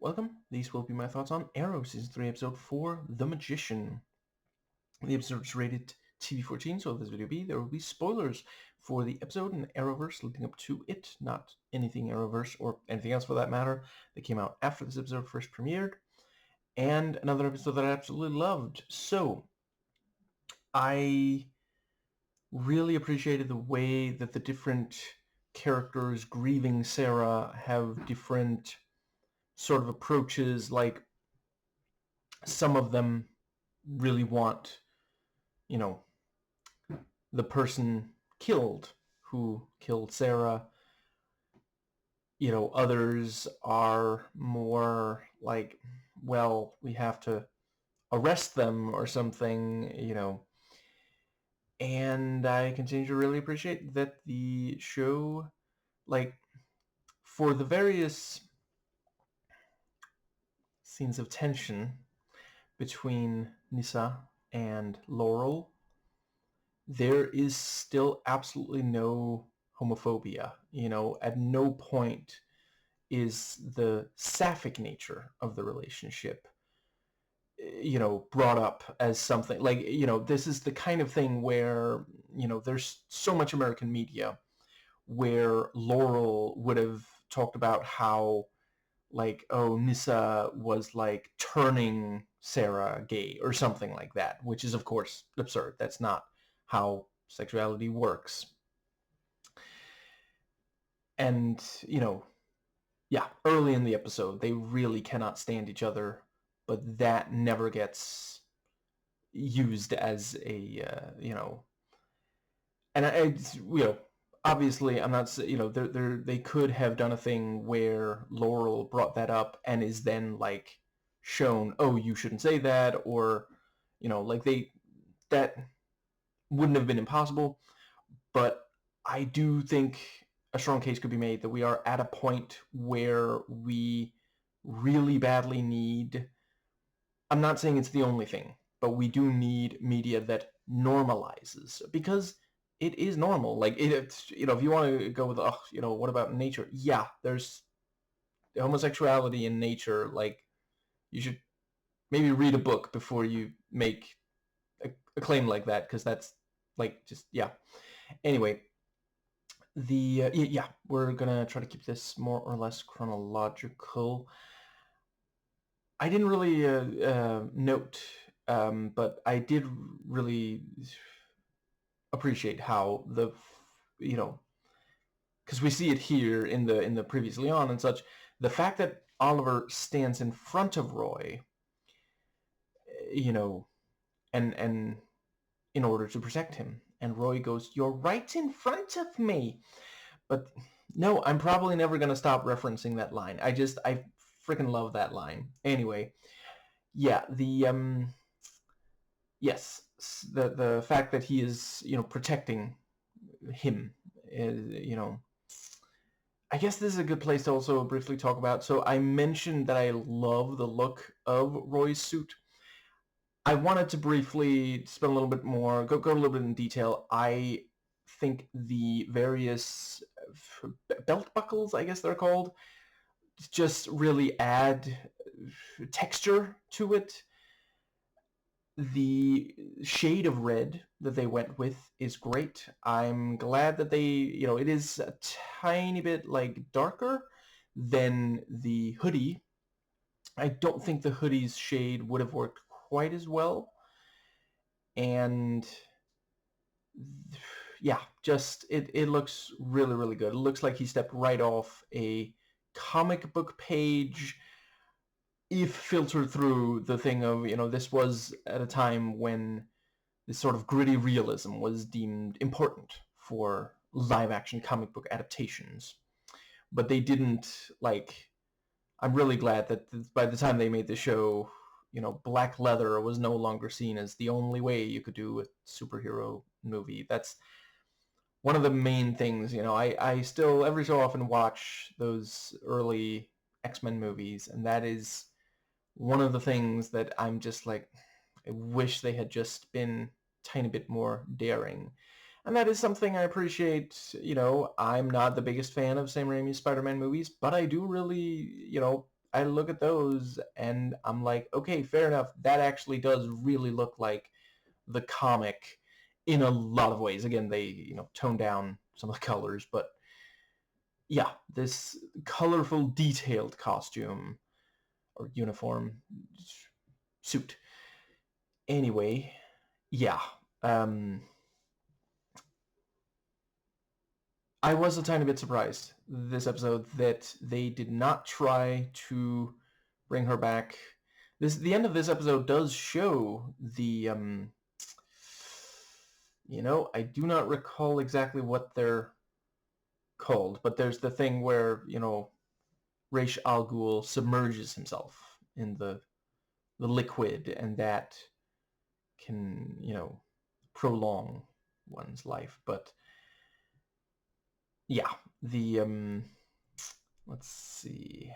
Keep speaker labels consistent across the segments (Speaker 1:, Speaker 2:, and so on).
Speaker 1: Welcome. These will be my thoughts on Arrow Season 3, Episode 4, The Magician. The episode is rated TV-14, so this video there will be spoilers for the episode and Arrowverse leading up to it, not anything Arrowverse or anything else for that matter that came out after this episode first premiered, and another episode that I absolutely loved. So, I really appreciated the way that the different characters grieving Sarah have different sort of approaches. Like, some of them really want, the person killed who killed Sarah. Others are more like, well, we have to arrest them or something. And I continue to really appreciate that the show, like, for the various scenes of tension between Nissa and Laurel, there is still absolutely no homophobia. At no point is the sapphic nature of the relationship, brought up as something like, this is the kind of thing where, there's so much American media where Laurel would have talked about how, like, oh, Nissa was like turning Sarah gay or something like that, which is of course absurd. That's not how sexuality works. And, early in the episode, they really cannot stand each other, but that never gets used as a, and obviously I'm not, they could have done a thing where Laurel brought that up and is then like shown, oh, you shouldn't say that, or, like that wouldn't have been impossible. But I do think a strong case could be made that we are at a point where we really badly need, I'm not saying it's the only thing, but we do need media that normalizes, because it is normal. Like, it's, if you want to go with, what about nature? Yeah, there's homosexuality in nature. Like, you should maybe read a book before you make a claim like that, because that's, like, just, yeah. Anyway, we're gonna try to keep this more or less chronological. I didn't really note, but I did really appreciate how because we see it here in the previously on and such, the fact that Oliver stands in front of Roy, and in order to protect him, and Roy goes, "You're right in front of me." But no, I'm probably never going to stop referencing that line. I freaking love that line. Anyway, yeah, yes, the fact that he is, protecting him is, I guess this is a good place to also briefly talk about. So I mentioned that I love the look of Roy's suit. I wanted to briefly spend a little bit more, go a little bit in detail. I think the various belt buckles, I guess they're called, just really add texture to it. The shade of red that they went with is great. I'm glad that they, it is a tiny bit like darker than the hoodie. I don't think the hoodie's shade would have worked quite as well. And yeah, just it looks really, really good. It looks like he stepped right off a comic book page, if filtered through the thing of, this was at a time when this sort of gritty realism was deemed important for live action comic book adaptations. But they didn't, like, I'm really glad that by the time they made the show, black leather was no longer seen as the only way you could do a superhero movie. That's one of the main things. I still every so often watch those early X-Men movies, and that is one of the things that I'm just like, I wish they had just been a tiny bit more daring. And that is something I appreciate. I'm not the biggest fan of Sam Raimi's Spider-Man movies, but I do really, I look at those and I'm like, okay, fair enough. That actually does really look like the comic in a lot of ways. Again, they, tone down some of the colors, but yeah, this colorful, detailed costume or uniform suit. Anyway, yeah. I was a tiny bit surprised this episode that they did not try to bring her back. The end of this episode does show the I do not recall exactly what they're called, but there's the thing where, Ra's al Ghul submerges himself in the liquid, and that can, prolong one's life. But yeah, the let's see.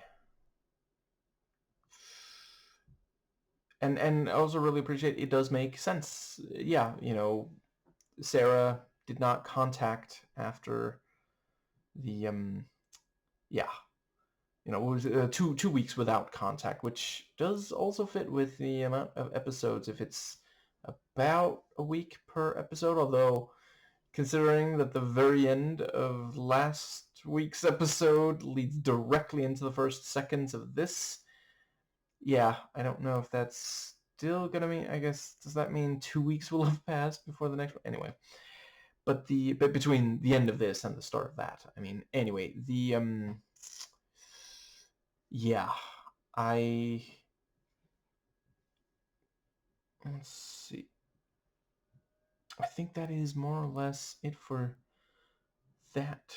Speaker 1: And I also really appreciate it does make sense. Yeah, Sarah did not contact after the yeah, it was 2 weeks without contact, which does also fit with the amount of episodes if it's about a week per episode, although considering that the very end of last week's episode leads directly into the first seconds of this, yeah, I don't know if that's still gonna mean, I guess, does that mean 2 weeks will have passed before the next one? Anyway, but between the end of this and the start of that, I mean, anyway, yeah, I, let's see, I think that is more or less it for that.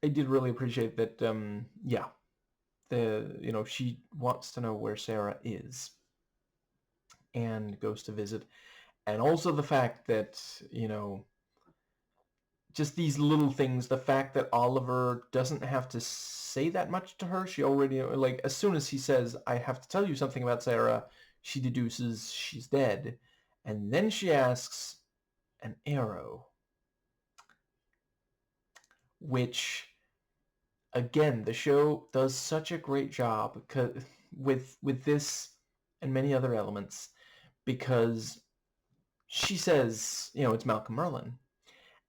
Speaker 1: I did really appreciate that, yeah, she wants to know where Sarah is and goes to visit. And also the fact that, just these little things, the fact that Oliver doesn't have to say that much to her. She already, like, as soon as he says, I have to tell you something about Sarah, she deduces she's dead. And then she asks, an arrow. Which, again, the show does such a great job with this and many other elements, because she says, it's Malcolm Merlyn.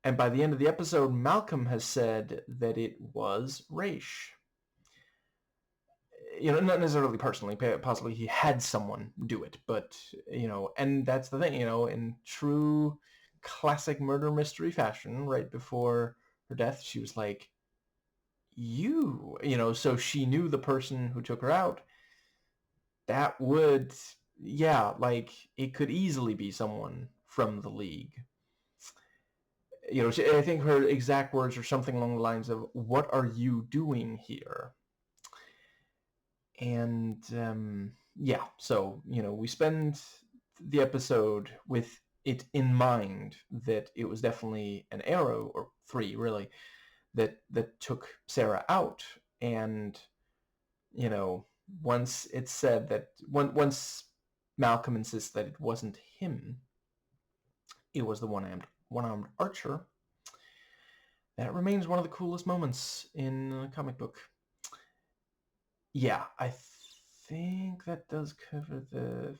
Speaker 1: And by the end of the episode, Malcolm has said that it was Raish. Not necessarily personally, possibly he had someone do it, but, and that's the thing, in true classic murder mystery fashion, right before her death, she was like, so she knew the person who took her out. That would, yeah, like, it could easily be someone from the League. I think her exact words are something along the lines of, what are you doing here? And yeah, so, we spend the episode with it in mind that it was definitely an arrow, or three really, that took Sarah out. And, once it's said that, once Malcolm insists that it wasn't him, it was the one-armed archer, that remains one of the coolest moments in a comic book. Yeah, I think that does cover the...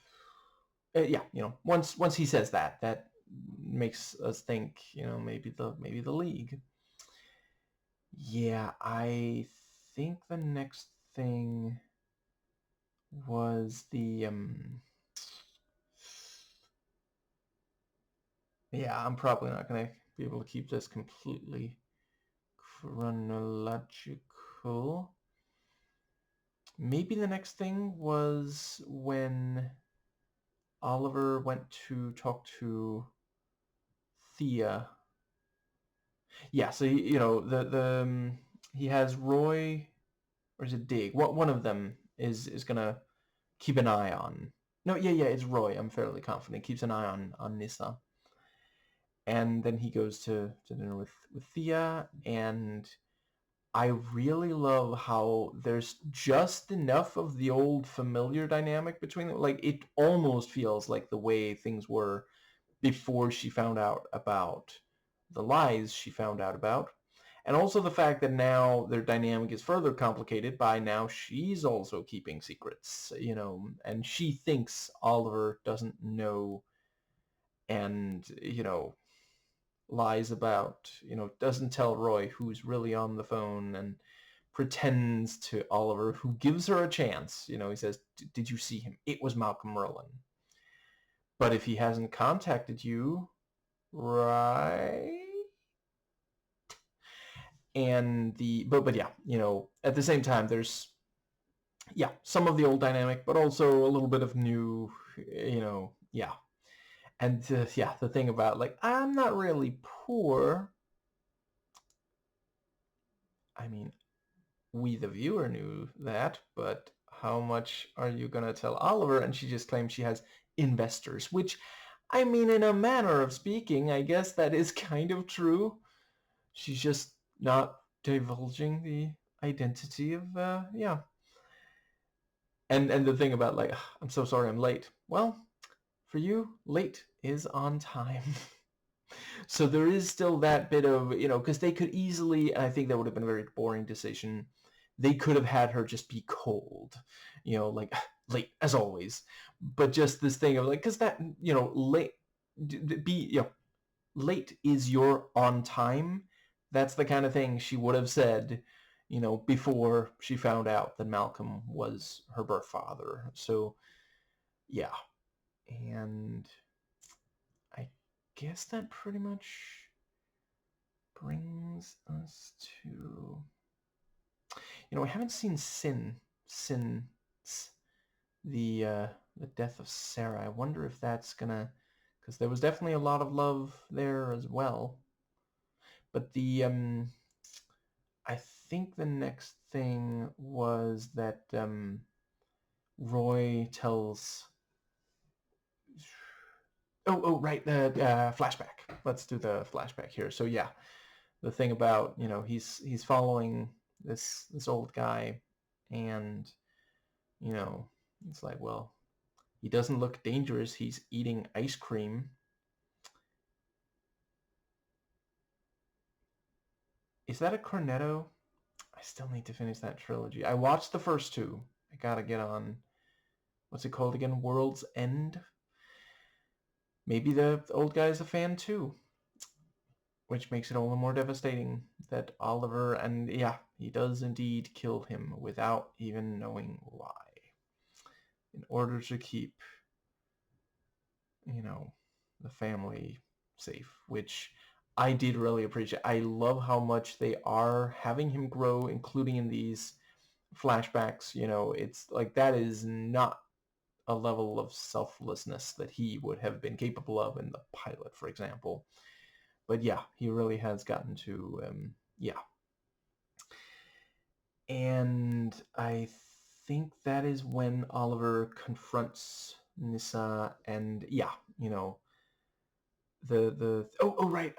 Speaker 1: yeah, once he says that, that makes us think, maybe the League. Yeah, I think the next thing was the yeah, I'm probably not gonna be able to keep this completely chronological. Maybe the next thing was when Oliver went to talk to Thea. Yeah, so he has Roy, or is it Dig? One of them is gonna keep an eye on. No, yeah, it's Roy. I'm fairly confident. Keeps an eye on Nissa, and then he goes to dinner with Thea, and I really love how there's just enough of the old familiar dynamic between them. Like, it almost feels like the way things were before she found out about the lies she found out about. And also the fact that now their dynamic is further complicated by now she's also keeping secrets, and she thinks Oliver doesn't know, and, lies about, doesn't tell Roy who's really on the phone, and pretends to Oliver, who gives her a chance. He says, did you see him? It was Malcolm Merlin. But if he hasn't contacted you, right? And but yeah, at the same time, there's, yeah, some of the old dynamic, but also a little bit of new, yeah. And yeah, the thing about, like, I'm not really poor. I mean, we the viewer knew that, but how much are you gonna tell Oliver? And she just claims she has investors, which, I mean, in a manner of speaking, I guess that is kind of true. She's just not divulging the identity of, yeah. And the thing about, like, I'm so sorry I'm late. Well, for you, late is on time. So there is still that bit of, because they could easily, and I think that would have been a very boring decision, they could have had her just be cold, like, late as always. But just this thing of, like, because that, late, late is your on time. That's the kind of thing she would have said, before she found out that Malcolm was her birth father. So, yeah. And I guess that pretty much brings us to, we haven't seen Sin since the death of Sarah. I wonder if that's gonna, because there was definitely a lot of love there as well. But I think the next thing was that Roy tells. Oh, right, the flashback. Let's do the flashback here. So yeah, the thing about, he's following this old guy, and, it's like, well, he doesn't look dangerous. He's eating ice cream. Is that a cornetto? I still need to finish that trilogy. I watched the first two. I gotta get on, what's it called again? World's End? Maybe the old guy's a fan too, which makes it all the more devastating that Oliver, and yeah, he does indeed kill him without even knowing why, in order to keep, the family safe, which I did really appreciate. I love how much they are having him grow, including in these flashbacks. It's like, that is not a level of selflessness that he would have been capable of in the pilot, for example. But yeah, he really has gotten to, yeah. And I think that is when Oliver confronts Nyssa, and yeah, right,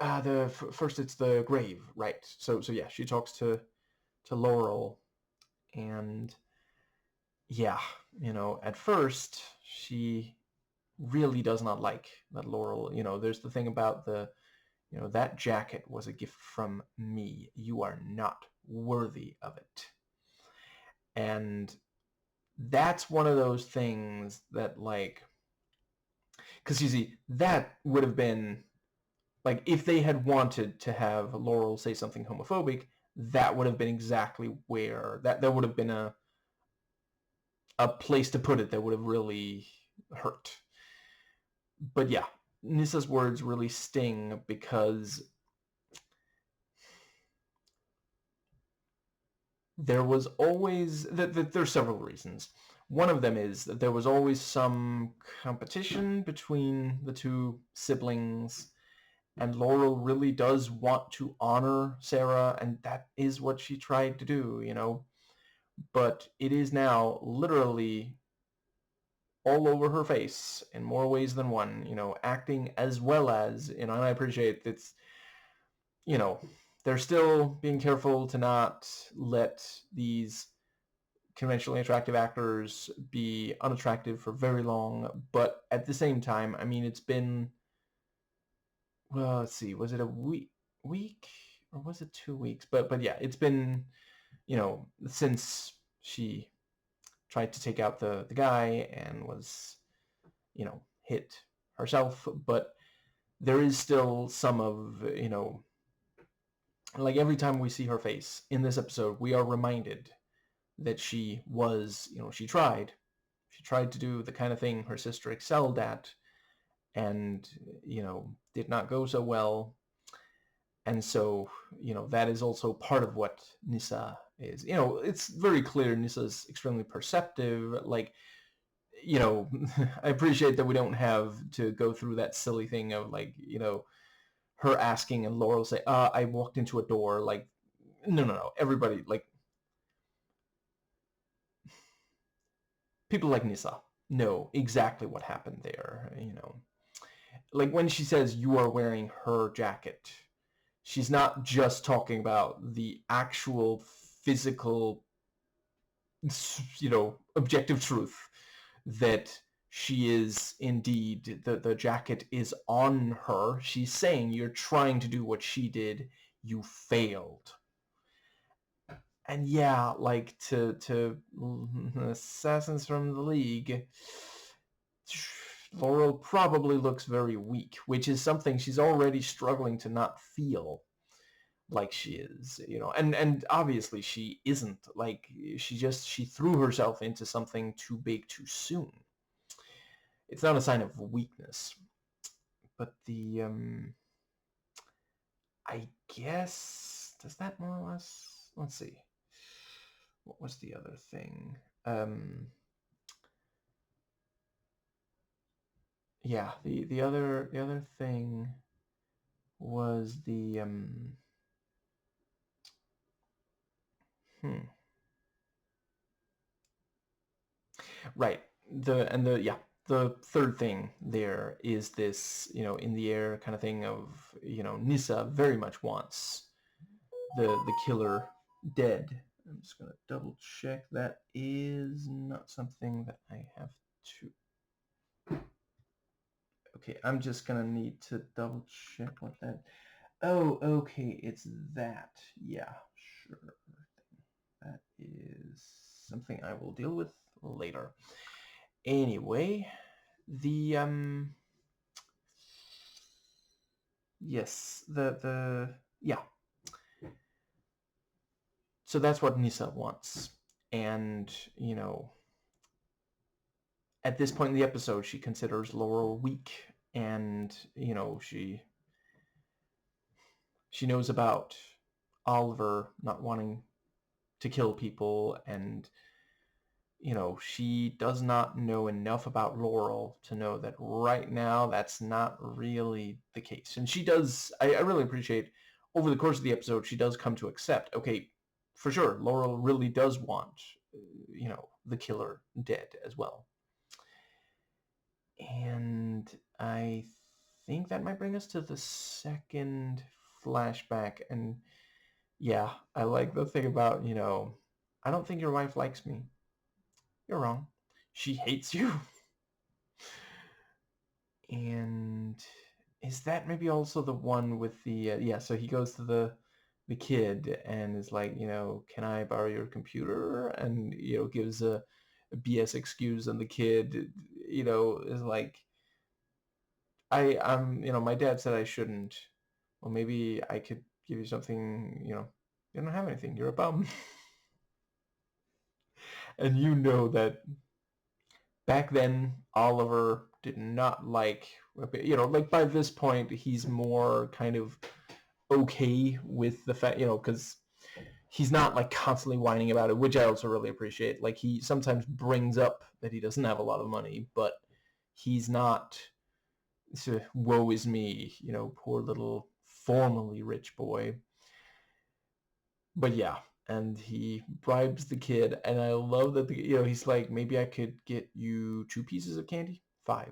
Speaker 1: first it's the grave, right? So yeah, she talks to Laurel, and yeah, at first she really does not like that Laurel, there's the thing about that jacket was a gift from me. You are not worthy of it. And that's one of those things that, like, because you see, that would have been, like, if they had wanted to have Laurel say something homophobic, that would have been exactly where, that would have been a place to put it that would have really hurt. But yeah, Nissa's words really sting because there was always, there's several reasons. One of them is that there was always some competition between the two siblings, and Laurel really does want to honor Sarah, and that is what she tried to do. But it is now literally all over her face in more ways than one, acting as well as, and I appreciate it's, they're still being careful to not let these conventionally attractive actors be unattractive for very long, but at the same time, I mean, it's been, well, let's see, was it a week or was it 2 weeks? But yeah, it's been, since she tried to take out the guy and was, hit herself. But there is still some of, like every time we see her face in this episode, we are reminded that she was, she tried. She tried to do the kind of thing her sister excelled at and, did not go so well. And so, that is also part of what Nissa is. It's very clear Nissa's extremely perceptive. Like, I appreciate that we don't have to go through that silly thing of like, her asking and Laurel say, I walked into a door. Like, no. Everybody, like, people like Nissa know exactly what happened there, Like when she says you are wearing her jacket, she's not just talking about the actual physical, objective truth that she is indeed, the jacket is on her. She's saying you're trying to do what she did, you failed. And yeah, like to Assassins from the League, Laurel probably looks very weak, which is something she's already struggling to not feel like she is, and obviously she isn't. Like she threw herself into something too big too soon. It's not a sign of weakness. But I guess, does that more or less, let's see, what was the other thing? Yeah, the other thing was the right, the third thing there is this, in the air kind of thing of, Nissa very much wants the killer dead. I'm just gonna double check. That is not something that I have to. Okay, I'm just gonna need to double check what that. Oh, okay, it's that. Yeah, sure. That is something I will deal with later. Anyway, the yes, the yeah. So that's what Nissa wants. And, at this point in the episode, she considers Laurel weak, and, she knows about Oliver not wanting to kill people, and, she does not know enough about Laurel to know that right now that's not really the case. And she does, I really appreciate, over the course of the episode, she does come to accept, okay, for sure, Laurel really does want, the killer dead as well. And I think that might bring us to the second flashback. And yeah, I like the thing about, I don't think your wife likes me. You're wrong. She hates you. And is that maybe also the one with the, yeah, so he goes to the kid and is like, can I borrow your computer? And, gives a BS excuse, and the kid, is like, my dad said I shouldn't. Well, maybe I could give you something, you don't have anything. You're a bum. And that back then, Oliver did not like, like by this point, he's more kind of okay with the fact, because he's not like constantly whining about it, which I also really appreciate. Like he sometimes brings up that he doesn't have a lot of money, but he's not, so, woe is me, poor little formerly rich boy. But yeah, and he bribes the kid, and I love that he's like, maybe I could get you 2 pieces of candy? 5.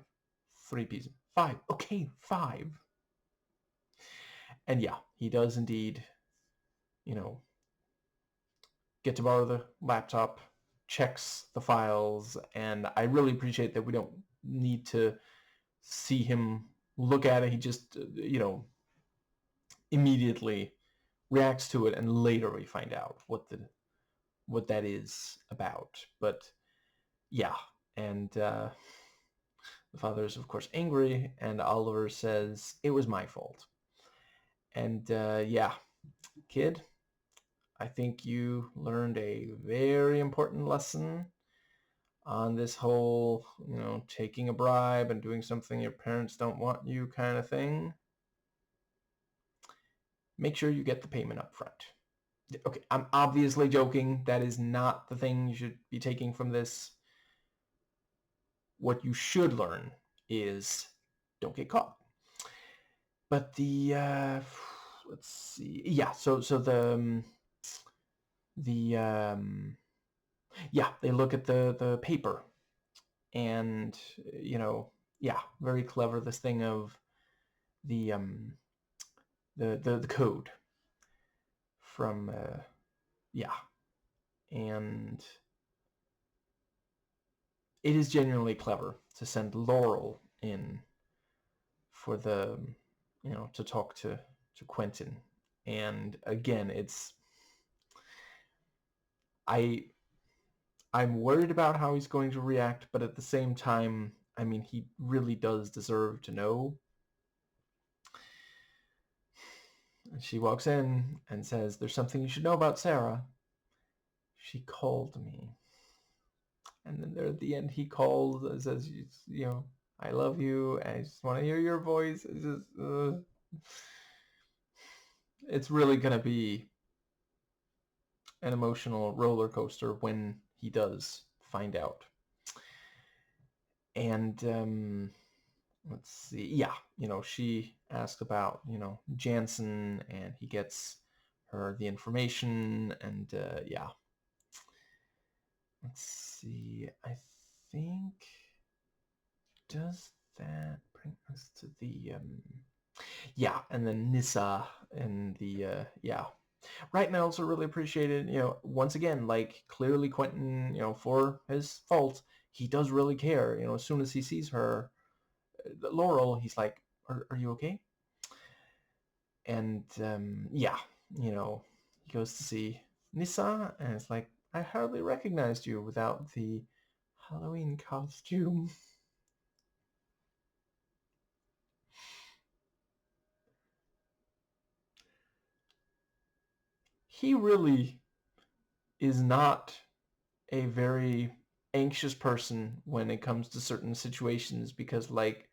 Speaker 1: 3 pieces. 5. Okay, 5. And yeah, he does indeed, get to borrow the laptop, checks the files, and I really appreciate that we don't need to see him look at it. He just, immediately reacts to it, and later we find out what that is about. But yeah, and the father is of course angry, and Oliver says it was my fault. And yeah, kid, I think you learned a very important lesson on this whole, taking a bribe and doing something your parents don't want you kind of thing. Make sure you get the payment up front. Okay, I'm obviously joking. That is not the thing you should be taking from this. What you should learn is don't get caught. But the let's see. Yeah, so yeah, they look at the paper, and yeah, very clever, this thing of the the code from yeah, and it is genuinely clever to send Laurel in for the to talk to Quentin. And again, I I'm worried about how he's going to react, but at the same time, I mean, he really does deserve to know. She walks in and says, "There's something you should know about Sarah. She called me." And then there at the end, he calls and says, "I love you. I just want to hear your voice." It's really going to be an emotional roller coaster when he does find out. And let's see. Yeah, she asks about, Jansen, and he gets her the information, and yeah. Let's see. I think, does that bring us to the yeah, and then Nissa and the yeah. Right, and I also really appreciated, once again, like, clearly Quentin, for his fault, he does really care. As soon as he sees her, Laurel, he's like, are you okay? And yeah, he goes to see Nissa, and it's like, I hardly recognized you without the Halloween costume. He really is not a very anxious person when it comes to certain situations, because, like,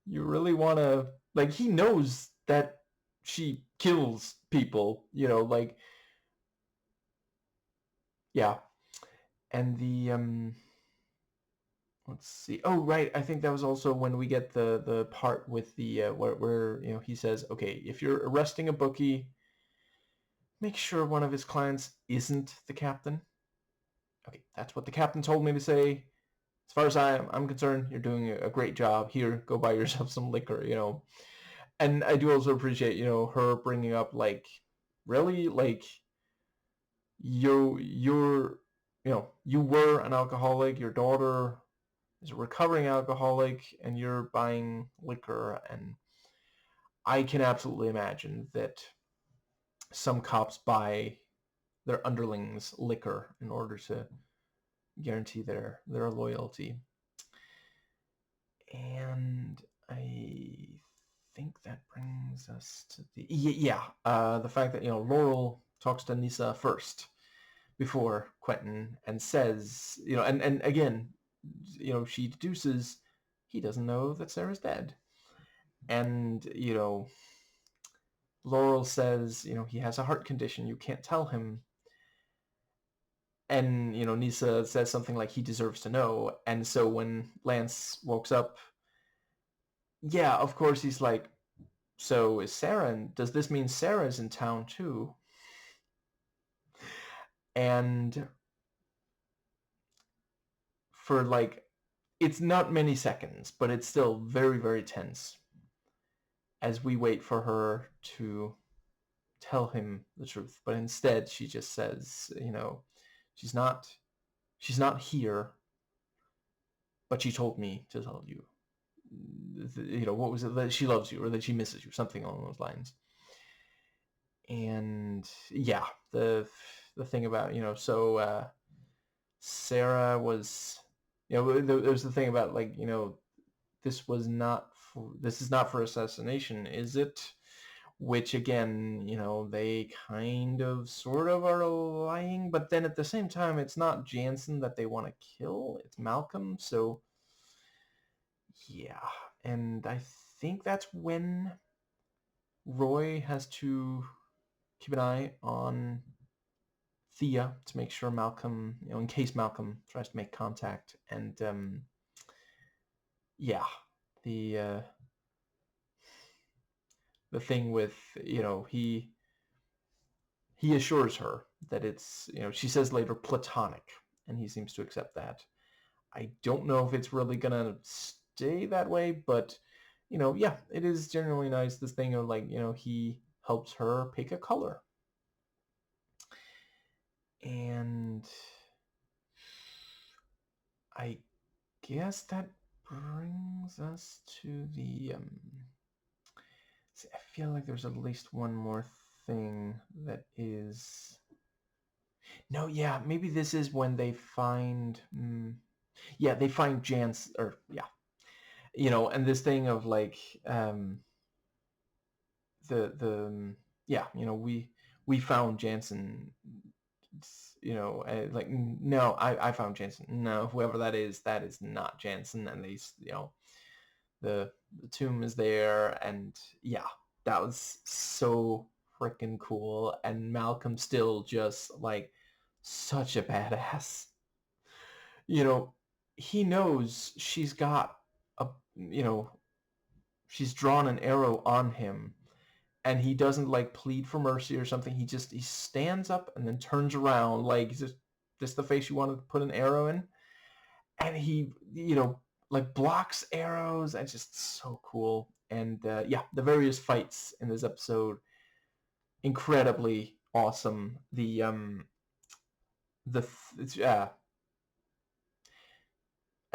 Speaker 1: you really want to, like, he knows that she kills people, like, yeah. And the let's see, oh right, I think that was also when we get the part with the where he says, okay, if you're arresting a bookie, make sure one of his clients isn't the captain. Okay, that's what the captain told me to say. As far as I'm concerned, you're doing a great job. Here, go buy yourself some liquor, And I do also appreciate, her bringing up, like, really, like, you're you were an alcoholic, your daughter is a recovering alcoholic, and you're buying liquor. And I can absolutely imagine that some cops buy their underlings liquor in order to guarantee their loyalty. And I think that brings us to the the fact that Laurel talks to Nissa first before Quentin, and says, and again, she deduces he doesn't know that Sarah's dead. And Laurel says, he has a heart condition, you can't tell him. And Nissa says something like he deserves to know. And so when Lance walks up, yeah, of course, he's like, so is Sarah, does this mean Sarah's in town too? And for, like, it's not many seconds, but it's still very, very tense as we wait for her to tell him the truth. But instead, she just says, she's not here, but she told me to tell you, what was it, that she loves you, or that she misses you, something along those lines. And yeah, the thing about, so Sarah was, there's the thing about, like, this is not for assassination, is it? Which again, they kind of sort of are lying, but then at the same time, it's not Jansen that they want to kill, it's Malcolm. So yeah, and I think that's when Roy has to keep an eye on Thea to make sure Malcolm, in case Malcolm tries to make contact. And yeah, the the thing with, he assures her that it's, she says later, platonic, and he seems to accept that. I don't know if it's really gonna stay that way, but yeah, it is generally nice, this thing of, like, he helps her pick a color. And I guess that brings us to the see, I feel like there's at least one more thing that is, no, yeah, maybe this is when they find, yeah, they find Jans, or yeah, and this thing of, like, yeah, we found Jansen, like, no, I found Jansen, no, whoever that is not Jansen. And they, the tomb is there, and yeah, that was so freaking cool. And Malcolm still just, like, such a badass. He knows she's got a, she's drawn an arrow on him, and he doesn't, like, plead for mercy or something. He stands up and then turns around, like, is this the face you wanted to put an arrow in? And he, like, blocks arrows, and it's just so cool. And yeah, the various fights in this episode, incredibly awesome. It's, I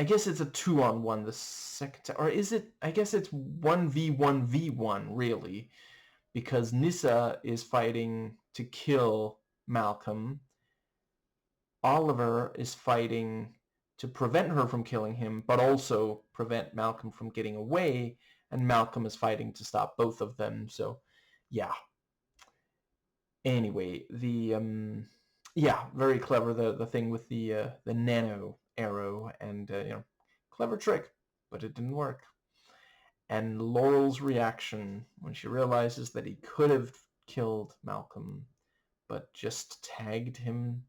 Speaker 1: guess it's a 2-on-1 the second time, or is it? I guess it's 1v1v1 really, because Nyssa is fighting to kill Malcolm. Oliver is fighting to prevent her from killing him, but also prevent Malcolm from getting away, and Malcolm is fighting to stop both of them. So yeah. Anyway, yeah, very clever, the thing with the nano arrow, and clever trick, but it didn't work. And Laurel's reaction when she realizes that he could have killed Malcolm, but just tagged him.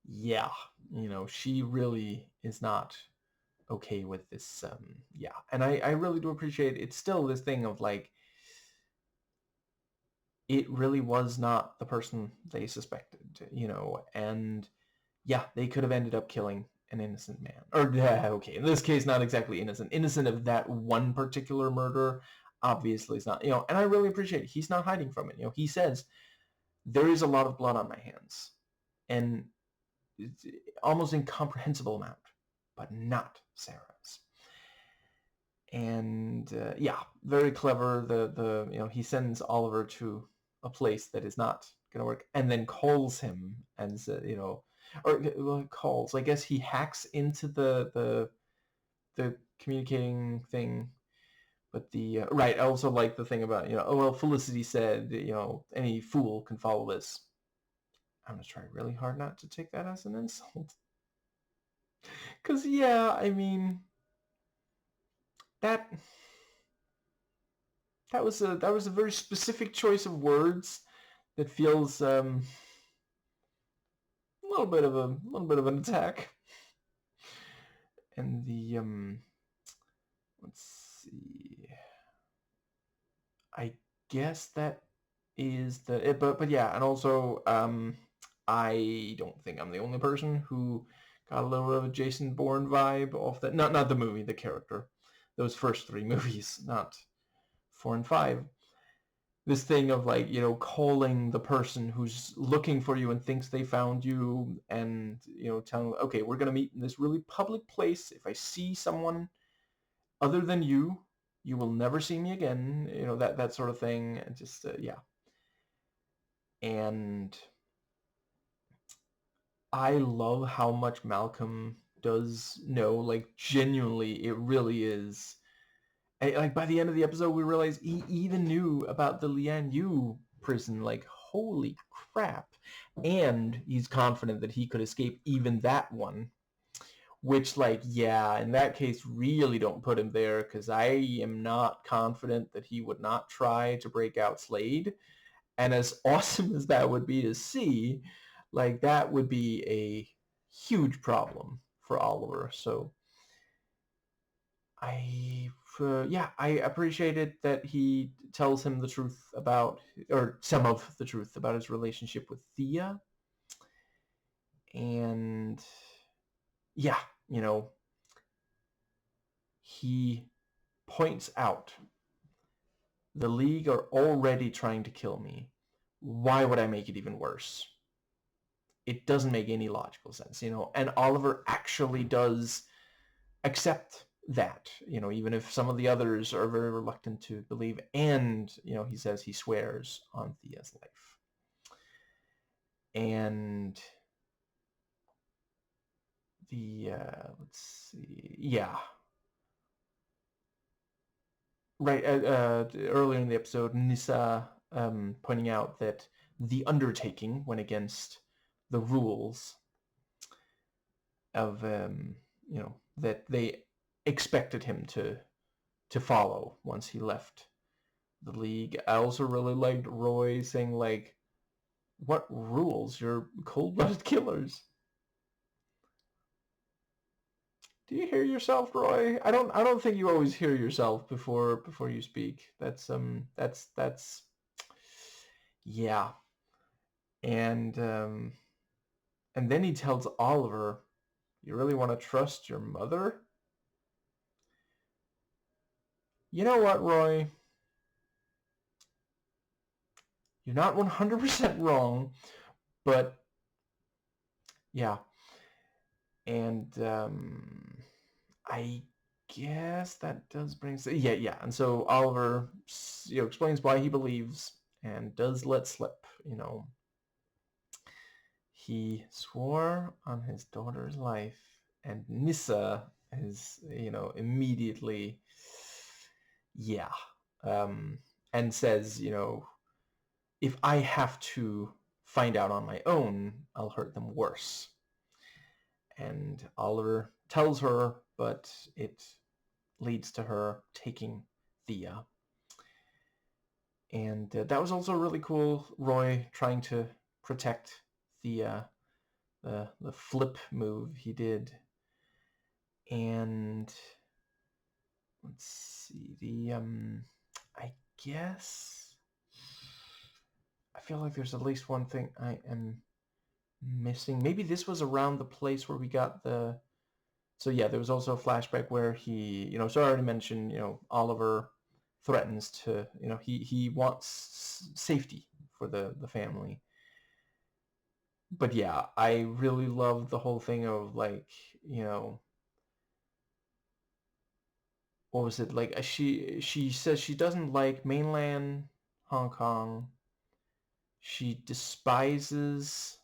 Speaker 1: Yeah, she really is not okay with this. Yeah, and I really do appreciate it's still this thing of, like, it really was not the person they suspected, and yeah, they could have ended up killing an innocent man. Or, yeah, okay, in this case, not exactly innocent. Innocent of that one particular murder, obviously it's not, and I really appreciate it. He's not hiding from it. He says, there is a lot of blood on my hands, and it's almost incomprehensible amount, but not Sarah's. And yeah, very clever. He sends Oliver to a place that is not gonna work, and then calls him and or well, calls. I guess he hacks into the communicating thing. But the right, I also like the thing about, oh well, Felicity said, any fool can follow this. I'm gonna try really hard not to take that as an insult. Cause yeah, I mean, that that was a very specific choice of words that feels a little bit of an attack. And the let's see, I guess that is but yeah, and also I don't think I'm the only person who got a little bit of a Jason Bourne vibe off that. Not the movie, the character. Those first 3 movies, not 4 and 5. This thing of, like, calling the person who's looking for you and thinks they found you, and telling them, okay, we're gonna meet in this really public place. If I see someone other than you, you will never see me again, that sort of thing. And just, yeah. And I love how much Malcolm does know, like, genuinely, it really is. Like, by the end of the episode, we realize he even knew about the Lian Yu prison. Like, holy crap. And he's confident that he could escape even that one. Which, like, yeah, in that case, really don't put him there, because I am not confident that he would not try to break out Slade. And as awesome as that would be to see, like, that would be a huge problem for Oliver. So I appreciated that he tells him the truth about, or some of the truth about his relationship with Thea. And yeah, he points out the League are already trying to kill me. Why would I make it even worse? It doesn't make any logical sense, and Oliver actually does accept that, even if some of the others are very reluctant to believe. And, he says he swears on Thea's life. And let's see, yeah. Right, earlier in the episode, Nissa pointing out that the undertaking went against the rules of, that they expected him to follow once he left the League. I also really liked Roy saying, like, what rules? You're cold-blooded killers. Do you hear yourself, Roy? I don't think you always hear yourself before you speak. That's yeah. And then he tells Oliver, you really want to trust your mother? You know what, Roy? You're not 100% wrong, but yeah. And I guess that does bring us... Yeah. And so Oliver, explains why he believes and does let slip, He swore on his daughter's life, and Nissa is, immediately, yeah, and says, if I have to find out on my own, I'll hurt them worse. And Oliver tells her, but it leads to her taking Thea. And that was also really cool, Roy trying to protect Thea, the flip move he did. And let's see, I guess I feel like there's at least one thing I am missing. Maybe this was around the place where we got the... So yeah, there was also a flashback where he, so I already mentioned, Oliver threatens to, he wants safety for the family. But yeah, I really love the whole thing of, like, what was it, like, she says she doesn't like mainland Hong Kong. She despises,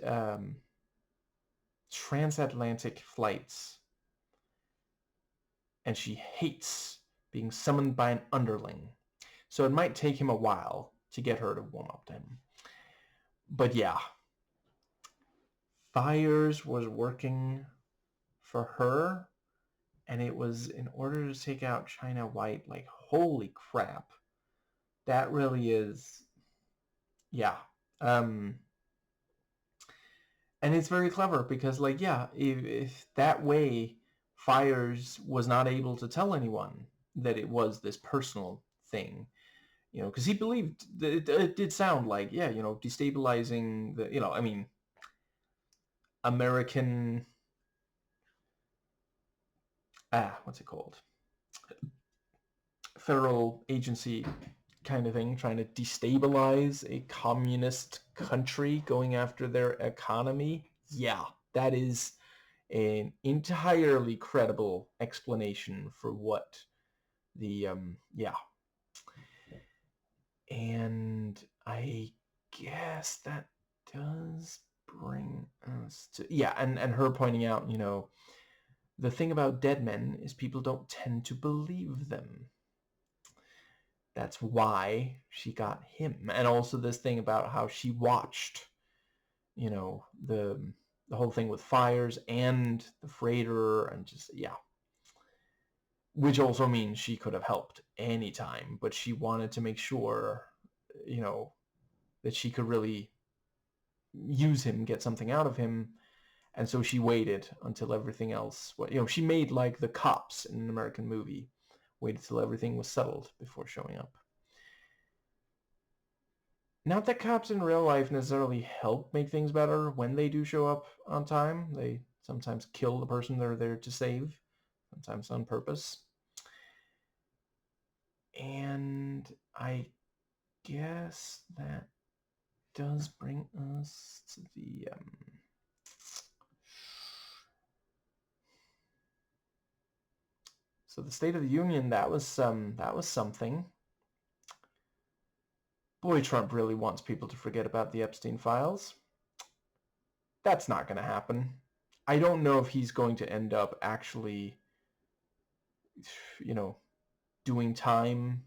Speaker 1: um, transatlantic flights, and she hates being summoned by an underling. So it might take him a while to get her to warm up to him. But yeah, Fires was working for her, and it was in order to take out China White. Like, holy crap. That really is, yeah. And it's very clever because, like, yeah, if that way Fires was not able to tell anyone that it was this personal thing, because he believed that it did sound like, yeah, destabilizing the, I mean, American, what's it called? Federal agency kind of thing, trying to destabilize a communist country going after their economy. Yeah, that is an entirely credible explanation for what the yeah. And I guess that does bring us to, yeah, and her pointing out, the thing about dead men is people don't tend to believe them. That's why she got him. And also this thing about how she watched, the whole thing with fires and the freighter, and just, yeah. Which also means she could have helped anytime, but she wanted to make sure, that she could really use him, get something out of him. And so she waited until everything else, she made like the cops in an American movie, waited till everything was settled before showing up. Not that cops in real life necessarily help make things better when they do show up on time. They sometimes kill the person they're there to save, sometimes on purpose. And I guess that does bring us to the so the State of the Union. That was something. Boy, Trump really wants people to forget about the Epstein files. That's not going to happen. I don't know if he's going to end up actually, doing time.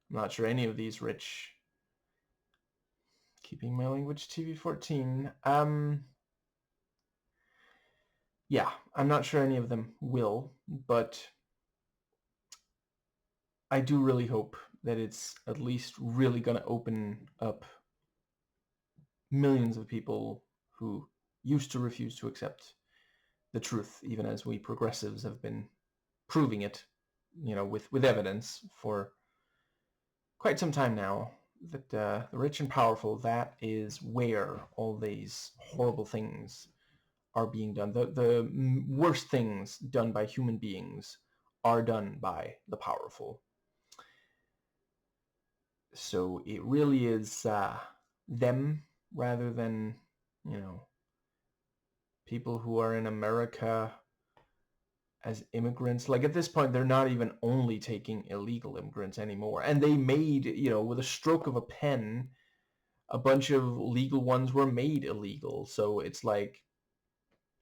Speaker 1: I'm not sure any of these rich. Keeping my language, TV14. Yeah, I'm not sure any of them will, but I do really hope that it's at least really going to open up millions of people who used to refuse to accept the truth, even as we progressives have been proving it, with evidence for quite some time now, that the rich and powerful, that is where all these horrible things are being done. The worst things done by human beings are done by the powerful. So it really is them rather than, people who are in America as immigrants. Like at this point, they're not even only taking illegal immigrants anymore. And they made, with a stroke of a pen, a bunch of legal ones were made illegal. So it's like,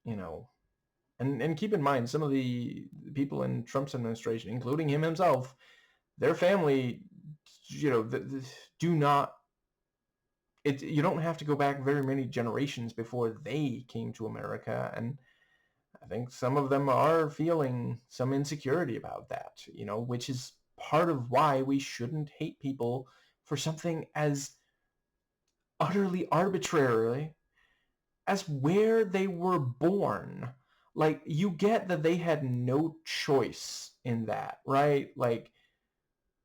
Speaker 1: and keep in mind, some of the people in Trump's administration, including him himself, their family, do not, you don't have to go back very many generations before they came to America. And I think some of them are feeling some insecurity about that, which is part of why we shouldn't hate people for something as utterly arbitrary as where they were born. Like, you get that they had no choice in that, right? Like,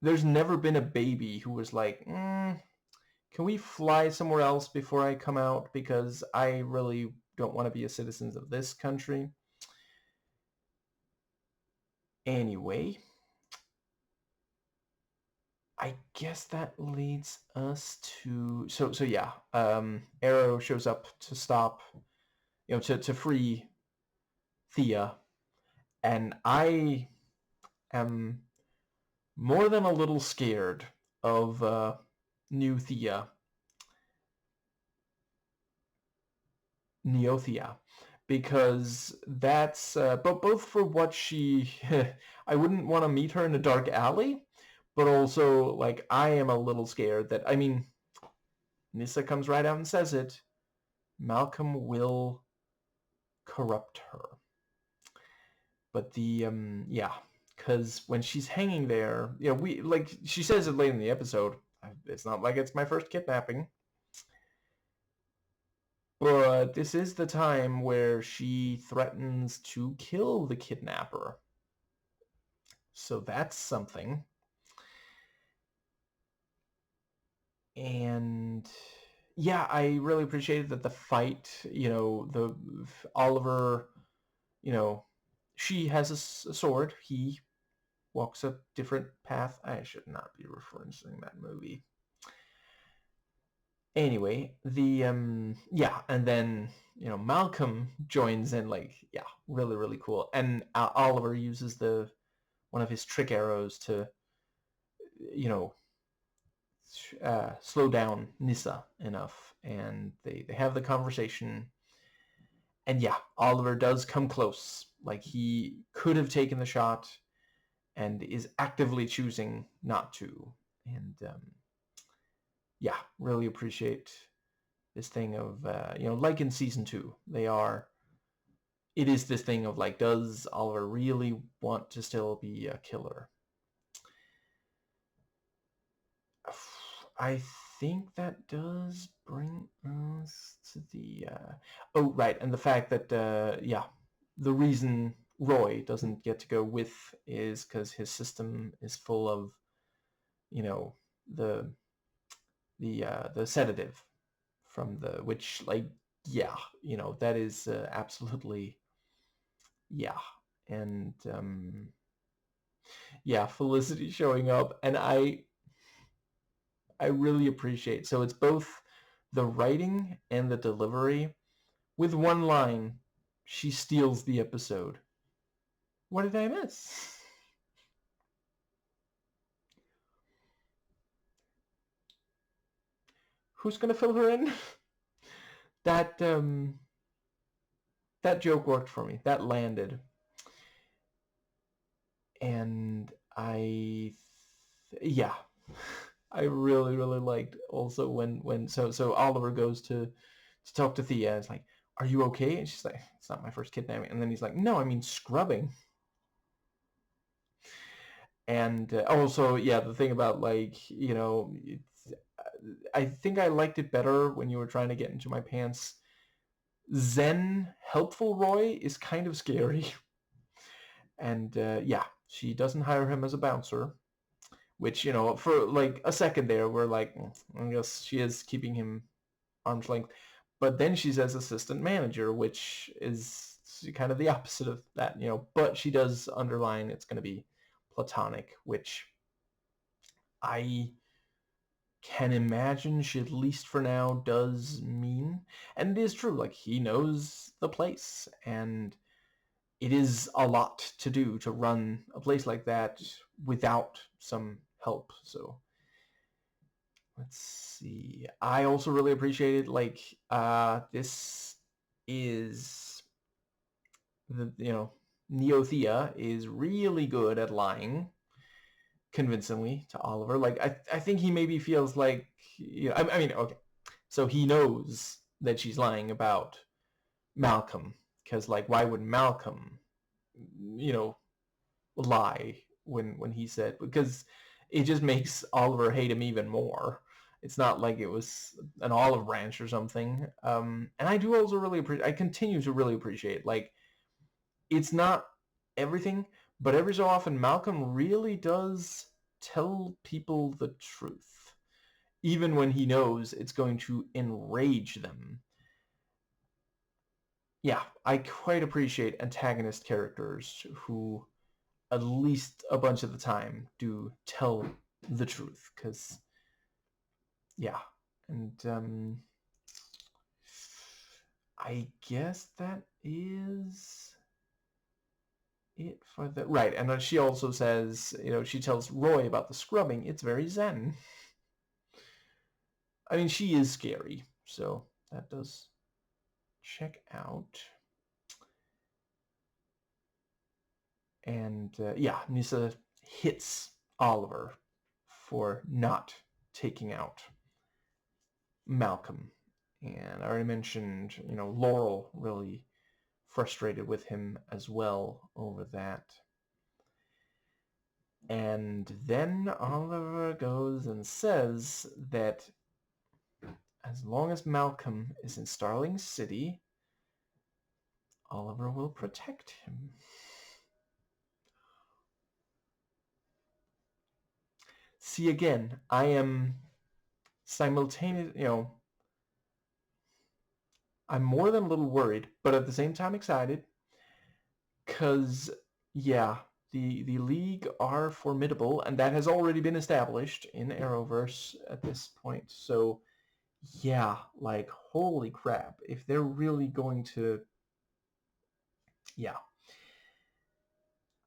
Speaker 1: there's never been a baby who was like, can we fly somewhere else before I come out because I really don't want to be a citizen of this country. Anyway, I guess that leads us to, so yeah, Arrow shows up to stop, to free Thea, and I am more than a little scared of new Thea, Neothea, because that's but both for what she I wouldn't want to meet her in a dark alley, but also like I am a little scared that, I mean, Nyssa comes right out and says it, Malcolm will corrupt her. But the yeah, because when she's hanging there, we, like she says it late in the episode, it's not like it's my first kidnapping. But this is the time where she threatens to kill the kidnapper. So that's something. And yeah, I really appreciated that the fight, the Oliver, she has a sword. He walks a different path. I should not be referencing that movie. Anyway, yeah, and then Malcolm joins in, like, yeah, really really cool. And Oliver uses the one of his trick arrows to you know slow down Nissa enough, and they have the conversation. And yeah, Oliver does come close. Like, he could have taken the shot and is actively choosing not to. And yeah, really appreciate this thing of like in season 2, it is this thing of, like, does Oliver really want to still be a killer? I think that does bring us to the oh, right, and the fact that yeah, the reason Roy doesn't get to go with is because his system is full of you know the the sedative from the which, like, yeah, that is absolutely, yeah. And yeah, Felicity showing up, and I really appreciate, so it's both the writing and the delivery. With one line, she steals the episode. What did I miss? Who's gonna fill her in? that that joke worked for me. That landed. And yeah, I really really liked also when so Oliver goes to talk to Thea. It's like, are you okay? And she's like, it's not my first kidnapping. And then he's like, no, I mean scrubbing. And also, yeah, the thing about, like, I think I liked it better when you were trying to get into my pants. Zen helpful Roy is kind of scary. And yeah, she doesn't hire him as a bouncer, which, for like a second there, we're like, I guess she is keeping him arm's length. But then she says assistant manager, which is kind of the opposite of that, but she does underline it's going to be platonic, which I can imagine she, at least for now, does mean. And it is true, like, he knows the place, and it is a lot to do to run a place like that without some help. So let's see. I also really appreciated, like, this is the Neothea is really good at lying convincingly to Oliver. Like, I think he maybe feels like, I mean, okay, so he knows that she's lying about Malcolm, because, like, why would Malcolm, you know, lie when he said, because it just makes Oliver hate him even more. It's not like it was an olive branch or something. And I do also really appreciate. I continue to really appreciate, like, it's not everything, but every so often Malcolm really does tell people the truth, even when he knows it's going to enrage them. Yeah, I quite appreciate antagonist characters who, at least a bunch of the time, do tell the truth, because, yeah. And I guess that is it for the right. And she also says, she tells Roy about the scrubbing. It's very zen. I mean, she is scary, so that does check out. And yeah, Nissa hits Oliver for not taking out Malcolm. And I already mentioned, Laurel really frustrated with him as well over that. And then Oliver goes and says that as long as Malcolm is in Starling City, Oliver will protect him. See, again, I am simultaneous, I'm more than a little worried, but at the same time excited, because, yeah, the League are formidable, and that has already been established in Arrowverse at this point. So yeah, like, holy crap, if they're really going to, yeah.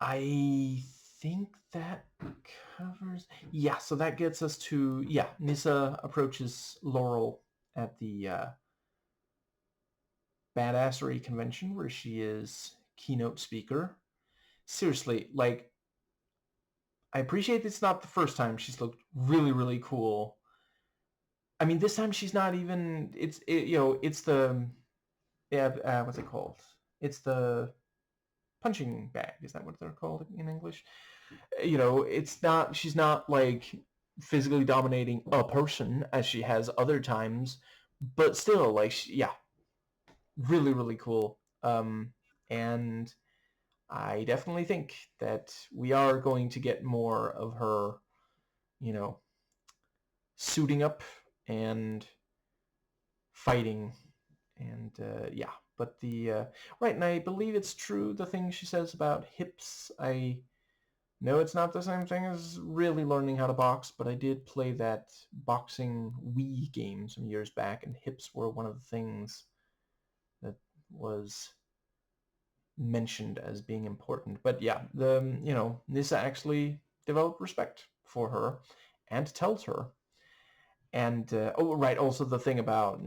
Speaker 1: I think that covers, yeah, so that gets us to, yeah, Nissa approaches Laurel at the Badassery convention where she is keynote speaker. Seriously, like, I appreciate it's not the first time she's looked really, really cool. I mean, this time she's not even, it's the, yeah, what's it called? It's the punching bag. Is that what they're called in English? It's not, she's not like physically dominating a person as she has other times, but still, like, yeah, really, really cool. And I definitely think that we are going to get more of her, you know, suiting up and fighting. And yeah, but right, and I believe it's true, the thing she says about hips. I know it's not the same thing as really learning how to box, but I did play that boxing Wii game some years back, and hips were one of the things that was mentioned as being important. But yeah, Nissa actually developed respect for her and tells her. And oh right, also the thing about,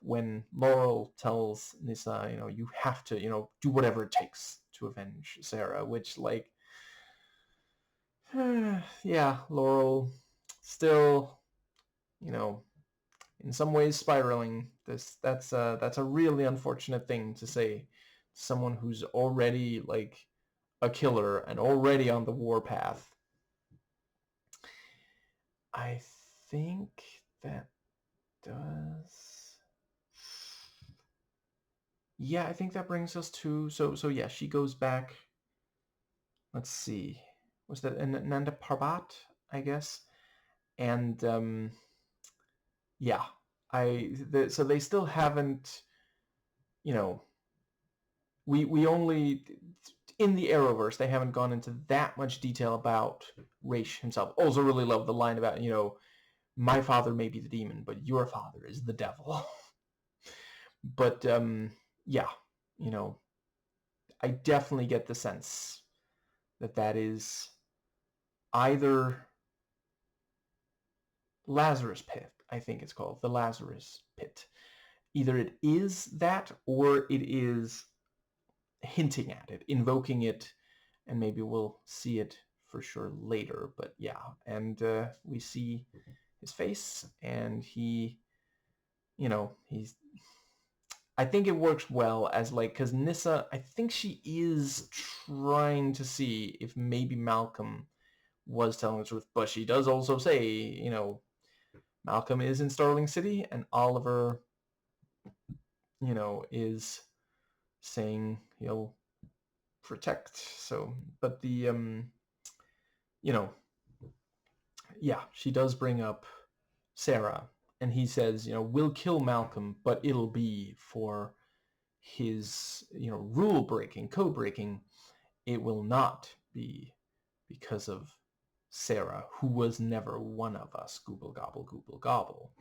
Speaker 1: when Laurel tells Nissa, you have to, do whatever it takes to avenge Sarah, which, like, yeah, Laurel still, you know, in some ways spiraling. That's a really unfortunate thing to say to someone who's already like a killer and already on the warpath. I think that does. Yeah, I think that brings us to, so yeah, she goes back. Let's see, was that Nanda Parbat, I guess, and yeah, so they still haven't, you know, we only, in the Arrowverse they haven't gone into that much detail about Raish himself. Also, really love the line about, my father may be the demon, but your father is the devil. But yeah, you know, I definitely get the sense that that is either Lazarus Pit, I think it's called, the Lazarus Pit. Either it is that, or it is hinting at it, invoking it, and maybe we'll see it for sure later. But yeah, and we see his face, and he's. I think it works well as, like, because Nissa, I think she is trying to see if maybe Malcolm was telling the truth, but she does also say, Malcolm is in Starling City, and Oliver, is saying he'll protect. So, but you know, yeah, she does bring up Sarah, and he says, we'll kill Malcolm, but it'll be for his, rule breaking, code breaking. It will not be because of Sarah, who was never one of us. Google gobble, google gobble.